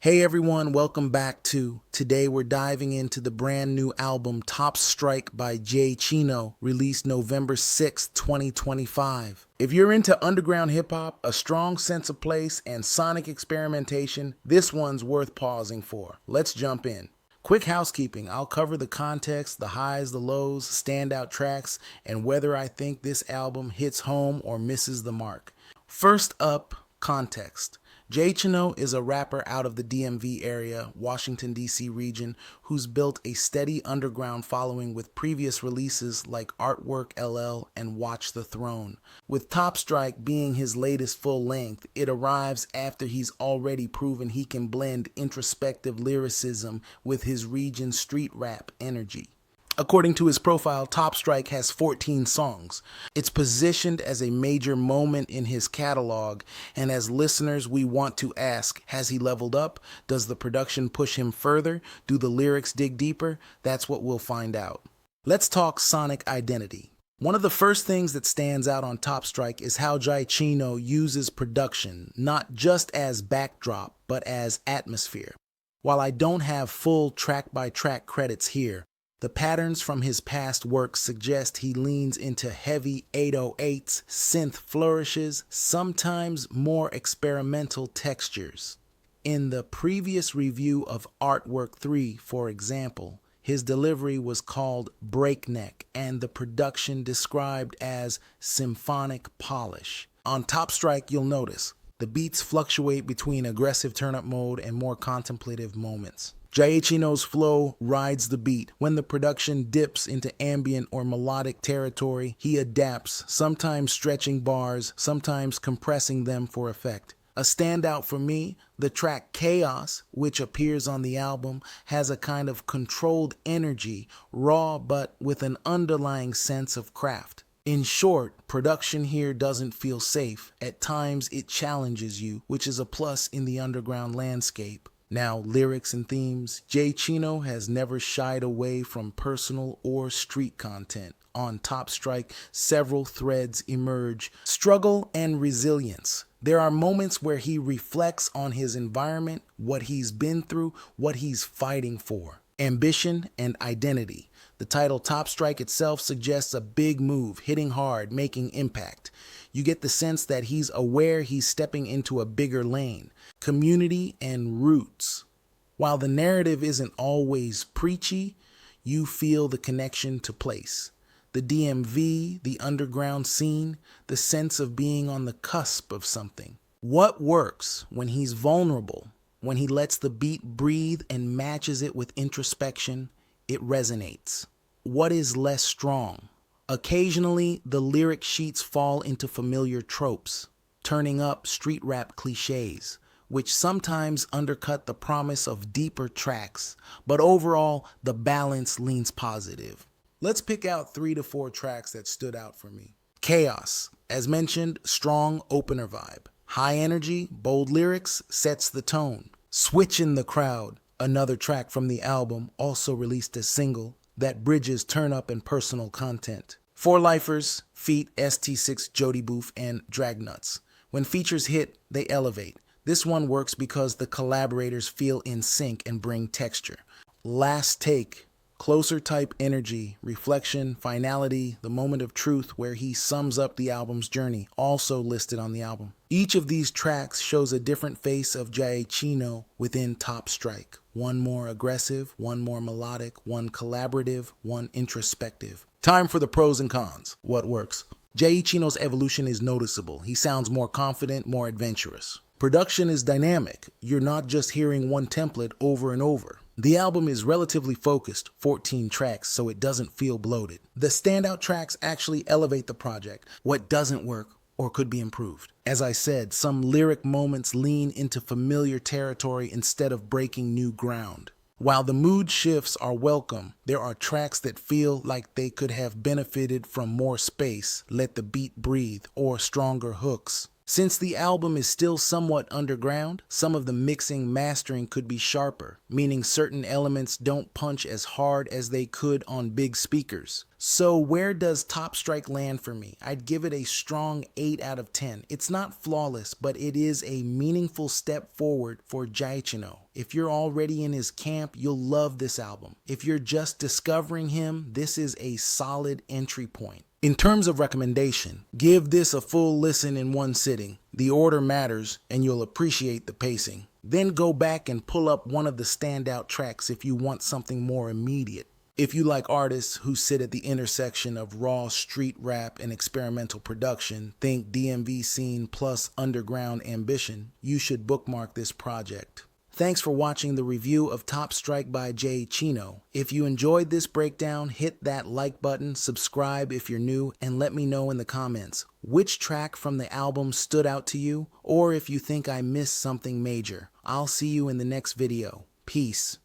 Hey everyone, welcome back to Today we're diving into the brand new album Top Strike by JaeyChino, released November 6, 2025. If you're into underground hip hop, a strong sense of place, and sonic experimentation, this one's worth pausing for. Let's jump in. Quick housekeeping, I'll cover the context, the highs, the lows, standout tracks, and whether I think this album hits home or misses the mark. First up, context. JaeyChino is a rapper out of the DMV area, Washington, D.C. region, who's built a steady underground following with previous releases like Artwork LL and Watch the Throne. With Top Strike being his latest full length, it arrives after he's already proven he can blend introspective lyricism with his region's street rap energy. According to his profile, Top Strike has 14 songs. It's positioned as a major moment in his catalog, and as listeners, we want to ask, has he leveled up? Does the production push him further? Do the lyrics dig deeper? That's what we'll find out. Let's talk sonic identity. One of the first things that stands out on Top Strike is how JaeyChino uses production, not just as backdrop, but as atmosphere. While I don't have full track-by-track credits here, the patterns from his past work suggest he leans into heavy 808s, synth flourishes, sometimes more experimental textures. In the previous review of Artwork 3, for example, his delivery was called breakneck and the production described as symphonic polish. On Top Strike, you'll notice the beats fluctuate between aggressive turn-up mode and more contemplative moments. JaeyChino's flow rides the beat. When the production dips into ambient or melodic territory, he adapts, sometimes stretching bars, sometimes compressing them for effect. A standout for me, the track Chaos, which appears on the album, has a kind of controlled energy, raw but with an underlying sense of craft. In short, production here doesn't feel safe. At times it challenges you, which is a plus in the underground landscape. Now, lyrics and themes. JaeyChino has never shied away from personal or street content. On Top Strike, several threads emerge. Struggle and resilience. There are moments where he reflects on his environment, what he's been through, what he's fighting for. Ambition and identity. The title Top Strike itself suggests a big move, hitting hard, making impact. You get the sense that he's aware he's stepping into a bigger lane. Community and roots. While the narrative isn't always preachy, you feel the connection to place. The DMV, the underground scene, the sense of being on the cusp of something. What works when he's vulnerable, when he lets the beat breathe and matches it with introspection, it resonates. What is less strong? Occasionally, the lyric sheets fall into familiar tropes, turning up street rap cliches, which sometimes undercut the promise of deeper tracks, but overall, the balance leans positive. Let's pick out 3 to 4 tracks that stood out for me. Chaos. As mentioned, strong opener vibe. High energy, bold lyrics, sets the tone. Switch in the Crowd, another track from the album, also released as single, that bridges turn-up and personal content. Four Lifers, feat. ST6 Jody Booth and Dragnuts. When features hit, they elevate. This one works because the collaborators feel in sync and bring texture. Last Take, closer type energy, reflection, finality, the moment of truth where he sums up the album's journey, also listed on the album. Each of these tracks shows a different face of JaeyChino within Top Strike. One more aggressive, one more melodic, one collaborative, one introspective. Time for the pros and cons. What works? JaeyChino's evolution is noticeable. He sounds more confident, more adventurous. Production is dynamic. You're not just hearing one template over and over. The album is relatively focused, 14 tracks, so it doesn't feel bloated. The standout tracks actually elevate the project. What doesn't work or could be improved. As I said, some lyric moments lean into familiar territory instead of breaking new ground. While the mood shifts are welcome, there are tracks that feel like they could have benefited from more space, let the beat breathe, or stronger hooks. Since the album is still somewhat underground, some of the mixing mastering could be sharper, meaning certain elements don't punch as hard as they could on big speakers. So where does Top Strike land for me? I'd give it a strong 8 out of 10. It's not flawless, but it is a meaningful step forward for JaeyChino. If you're already in his camp, you'll love this album. If you're just discovering him, this is a solid entry point. In terms of recommendation, give this a full listen in one sitting. The order matters, and you'll appreciate the pacing. Then go back and pull up one of the standout tracks if you want something more immediate. If you like artists who sit at the intersection of raw street rap and experimental production, think DMV scene plus underground ambition, you should bookmark this project. Thanks for watching the review of Top Strike by JaeyChino. If you enjoyed this breakdown, hit that like button, subscribe if you're new, and let me know in the comments which track from the album stood out to you, or if you think I missed something major. I'll see you in the next video. Peace.